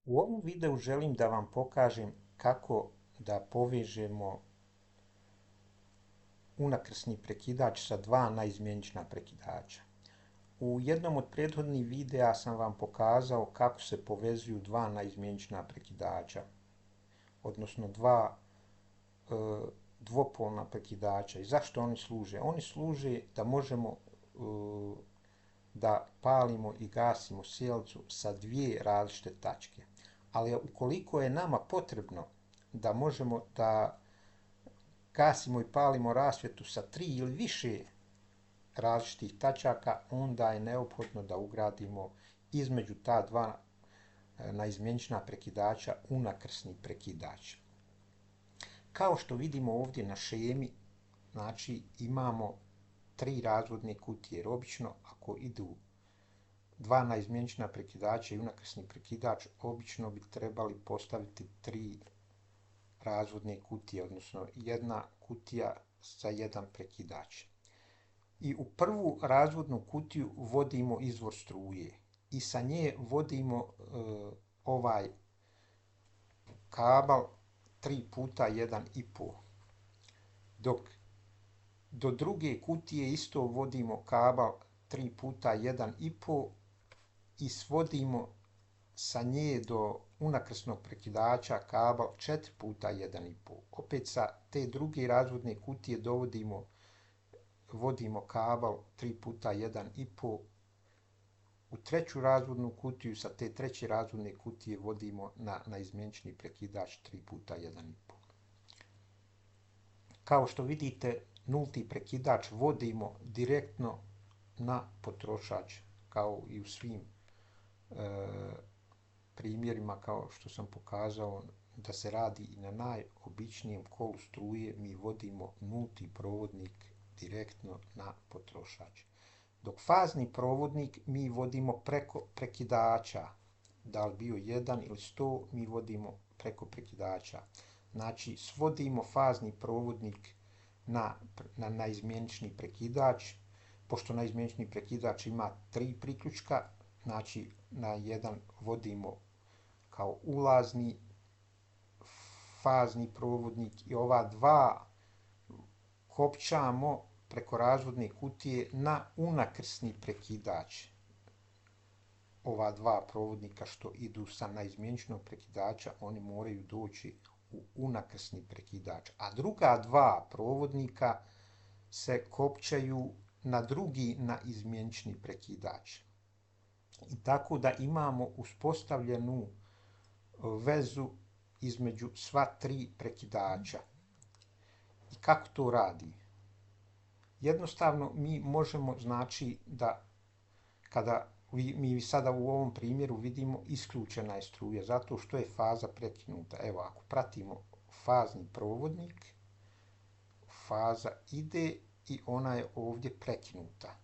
U ovom videu želim da vam pokažem kako da povežemo unakrsni prekidač sa dva naizmjenična prekidača. U jednom od prethodnih videa sam vam pokazao kako se povezuju dva naizmjenična prekidača, odnosno dva dvopolna prekidača. I zašto oni služe? Oni služe da možemo da palimo i gasimo sjelcu sa dvije različite tačke. Ali ukoliko je nama potrebno da možemo da gasimo i palimo rasvjetu sa tri ili više različitih tačaka, onda je neophodno da ugradimo između ta dva naizmjenična prekidača unakrsni prekidač. Kao što vidimo ovdje na šemi, znači imamo tri razvodne kutije, jer obično ako idu dva naizmjenična prekidača i unakrsni prekidač, obično bi trebali postaviti tri razvodne kutije, odnosno jedna kutija za jedan prekidač. I u prvu razvodnu kutiju vodimo izvor struje i sa nje vodimo ovaj kabel 3 puta 1,5. Dok do druge kutije isto vodimo kabel 3 puta 1,5 i svodimo sa nje do unakrsnog prekidača kabel 4 puta 1,5. Opet sa te druge razvodne kutije vodimo kabel 3 puta 1,5 u treću razvodnu kutiju, sa te treće razvodne kutije vodimo na naizmjenični prekidač 3 puta 1,5. Kao što vidite, nulti prekidač vodimo direktno na potrošač, kao i u svim primjerima, kao što sam pokazao, da se radi i na najobičnijem kolu struje, mi vodimo nulti provodnik direktno na potrošač. Dok fazni provodnik mi vodimo preko prekidača, da li bio 1 ili 100, mi vodimo preko prekidača. Znači, svodimo fazni provodnik na naizmjenični prekidač, pošto naizmjenični prekidač ima 3 priključka, znači na jedan vodimo kao ulazni fazni provodnik i ova dva kopčamo preko razvodne kutije na unakrsni prekidač. Ova dva provodnika što idu sa naizmjeničnog prekidača, oni moraju doći u unakrsni prekidač. A druga dva provodnika se kopčaju na drugi naizmjenični prekidač. I tako da imamo uspostavljenu vezu između sva tri prekidača. I kako to radi? Jednostavno mi možemo, znači, da kada mi sada u ovom primjeru vidimo isključena je struja zato što je faza prekinuta. Evo, ako pratimo fazni provodnik, faza ide i ona je ovdje prekinuta.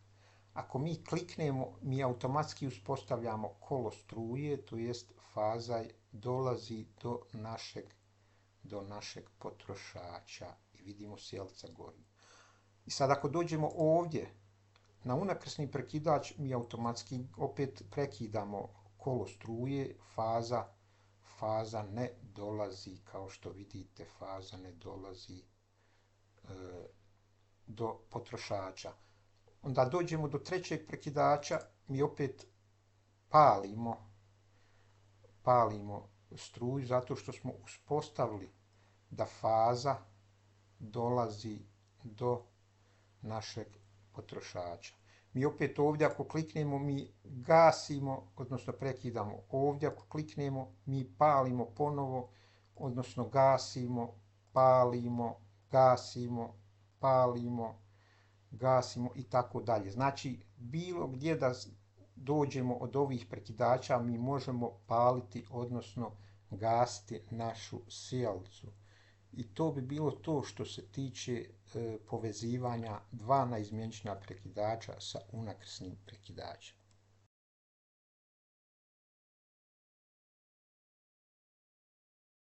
Ako mi kliknemo, mi automatski uspostavljamo kolo struje, to jest faza dolazi do našeg potrošača i vidimo sjelca gori. I sad ako dođemo ovdje na unakrsni prekidač, mi automatski opet prekidamo kolo struje, faza ne dolazi, kao što vidite, faza ne dolazi do potrošača. Onda dođemo do trećeg prekidača, mi opet palimo struju zato što smo uspostavili da faza dolazi do našeg potrošača. Mi opet ovdje ako kliknemo, mi gasimo, odnosno prekidamo. Ovdje ako kliknemo, mi palimo ponovo, odnosno gasimo, palimo, gasimo, palimo, gasimo i tako dalje. Znači, bilo gdje da dođemo od ovih prekidača, mi možemo paliti, odnosno gasiti našu sjelcu. I to bi bilo to što se tiče povezivanja dva naizmjenična prekidača sa unakrsnim prekidačem.